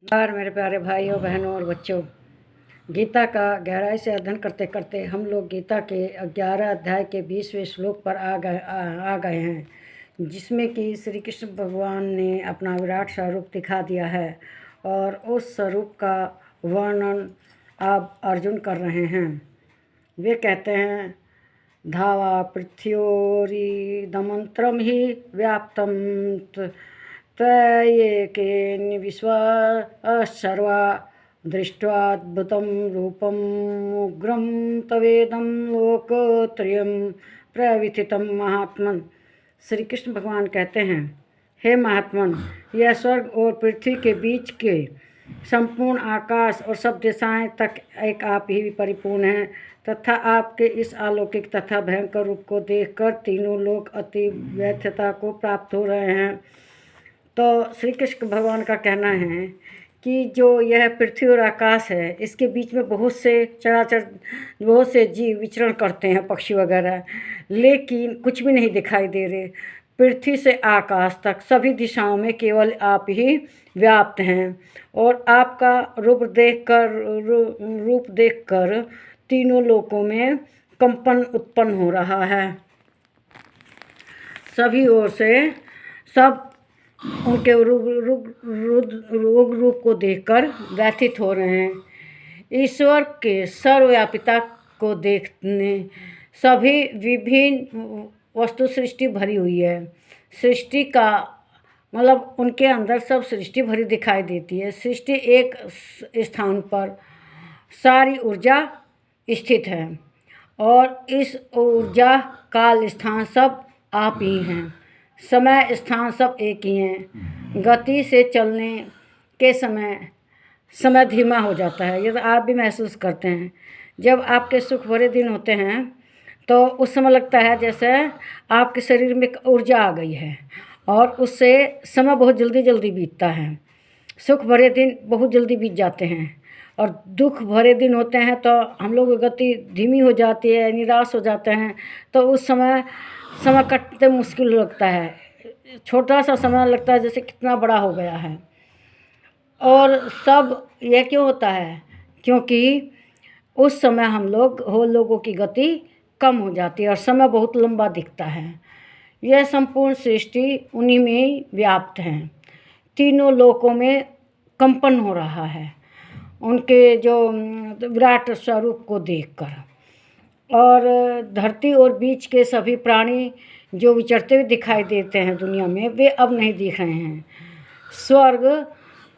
नमस्कार मेरे प्यारे भाइयों बहनों और बच्चों। गीता का गहराई से अध्ययन करते करते हम लोग गीता के 11 अध्याय के 20वें श्लोक पर आ गए हैं, जिसमें कि श्री कृष्ण भगवान ने अपना विराट स्वरूप दिखा दिया है और उस स्वरूप का वर्णन अब अर्जुन कर रहे हैं। वे कहते हैं, धावा पृथ्व्योरिदमन्त्रं हि व्याप्तं त्वयेकेन विश्वाः दृष्ट्वाद्भुतं रूपम् उग्रं तवेदं लोकत्रयं प्रविथितं महात्मन। श्री कृष्ण भगवान कहते हैं, हे महात्मन, यह स्वर्ग और पृथ्वी के बीच के संपूर्ण आकाश और सब दिशाएं तक एक आप ही परिपूर्ण हैं तथा आपके इस अलौकिक तथा भयंकर रूप को देखकर तीनों लोग अति व्यर्थता को प्राप्त हो रहे हैं। तो श्री कृष्ण भगवान का कहना है कि जो यह पृथ्वी और आकाश है, इसके बीच में बहुत से जीव विचरण करते हैं, पक्षी वगैरह, लेकिन कुछ भी नहीं दिखाई दे रहे। पृथ्वी से आकाश तक सभी दिशाओं में केवल आप ही व्याप्त हैं और आपका रूप देखकर तीनों लोकों में कंपन उत्पन्न हो रहा है। सभी ओर से सब उनके रूप को देखकर व्यथित हो रहे हैं। ईश्वर के सर्वव्यापिता को देखने सभी विभिन्न वस्तु सृष्टि भरी हुई है। सृष्टि का मतलब उनके अंदर सब सृष्टि भरी दिखाई देती है। सृष्टि एक स्थान पर सारी ऊर्जा स्थित है और इस ऊर्जा काल स्थान सब आप ही हैं। समय स्थान सब एक ही हैं। गति से चलने के समय धीमा हो जाता है। ये तो आप भी महसूस करते हैं। जब आपके सुख भरे दिन होते हैं तो उस समय लगता है जैसे आपके शरीर में ऊर्जा आ गई है और उससे समय बहुत जल्दी बीतता है। सुख भरे दिन बहुत जल्दी बीत जाते हैं और दुख भरे दिन होते हैं तो हम लोग की गति धीमी हो जाती है, निराश हो जाते हैं। तो उस समय कटते मुश्किल लगता है। छोटा सा समय लगता है जैसे कितना बड़ा हो गया है। और सब यह क्यों होता है? क्योंकि उस समय हम लोगों की गति कम हो जाती है और समय बहुत लंबा दिखता है। यह संपूर्ण सृष्टि उन्हीं में व्याप्त है। तीनों लोकों में कंपन हो रहा है उनके जो विराट स्वरूप को देखकर। और धरती और बीच के सभी प्राणी जो विचरते हुए दिखाई देते हैं दुनिया में, वे अब नहीं दिख रहे हैं। स्वर्ग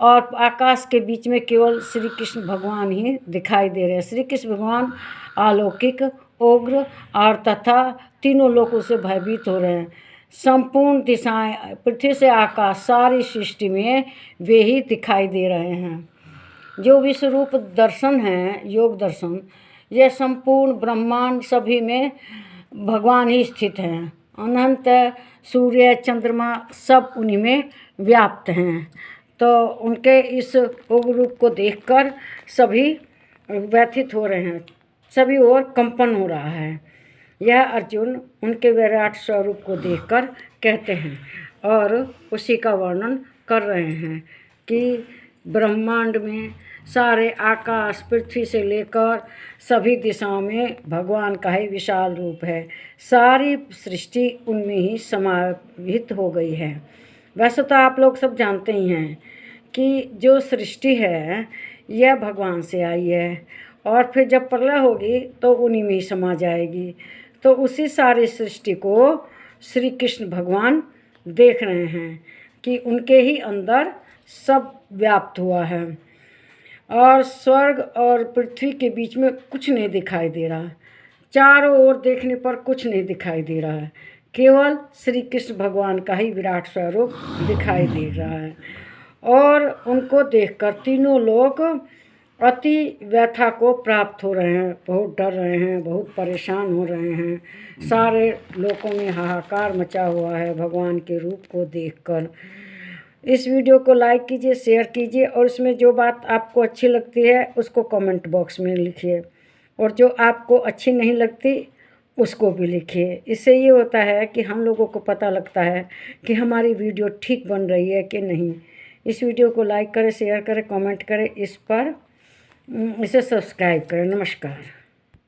और आकाश के बीच में केवल श्री कृष्ण भगवान ही दिखाई दे रहे हैं। श्री कृष्ण भगवान अलौकिक, उग्र और तथा तीनों लोगों से भयभीत हो रहे हैं। संपूर्ण दिशाएं, पृथ्वी से आकाश, सारी सृष्टि में वे ही दिखाई दे रहे हैं। जो विश्वरूप दर्शन है, योग दर्शन, यह संपूर्ण ब्रह्मांड सभी में भगवान ही स्थित हैं। अनंत सूर्य चंद्रमा सब उन्हीं में व्याप्त हैं। तो उनके इस उग्र रूप को देखकर सभी व्यथित हो रहे हैं, सभी ओर कंपन हो रहा है। यह अर्जुन उनके विराट स्वरूप को देखकर कहते हैं और उसी का वर्णन कर रहे हैं कि ब्रह्मांड में सारे आकाश, पृथ्वी से लेकर सभी दिशाओं में भगवान का ही विशाल रूप है। सारी सृष्टि उनमें ही समाहित हो गई है। वैसे तो आप लोग सब जानते ही हैं कि जो सृष्टि है यह भगवान से आई है और फिर जब प्रलय होगी तो उन्हीं में ही समा जाएगी। तो उसी सारी सृष्टि को श्री कृष्ण भगवान देख रहे हैं कि उनके ही अंदर सब व्याप्त हुआ है और स्वर्ग और पृथ्वी के बीच में कुछ नहीं दिखाई दे रहा। चारों ओर देखने पर कुछ नहीं दिखाई दे रहा है, केवल श्री कृष्ण भगवान का ही विराट स्वरूप दिखाई दे रहा है। और उनको देखकर तीनों लोग अति व्यथा को प्राप्त हो रहे हैं, बहुत डर रहे हैं, बहुत परेशान हो रहे हैं। सारे लोगों में हाहाकार मचा हुआ है भगवान के रूप को देखकर। इस वीडियो को लाइक कीजिए, शेयर कीजिए और इसमें जो बात आपको अच्छी लगती है उसको कमेंट बॉक्स में लिखिए और जो आपको अच्छी नहीं लगती उसको भी लिखिए। इससे ये होता है कि हम लोगों को पता लगता है कि हमारी वीडियो ठीक बन रही है कि नहीं। इस वीडियो को लाइक करें, शेयर करें, कमेंट करें, इसे सब्सक्राइब करें। नमस्कार।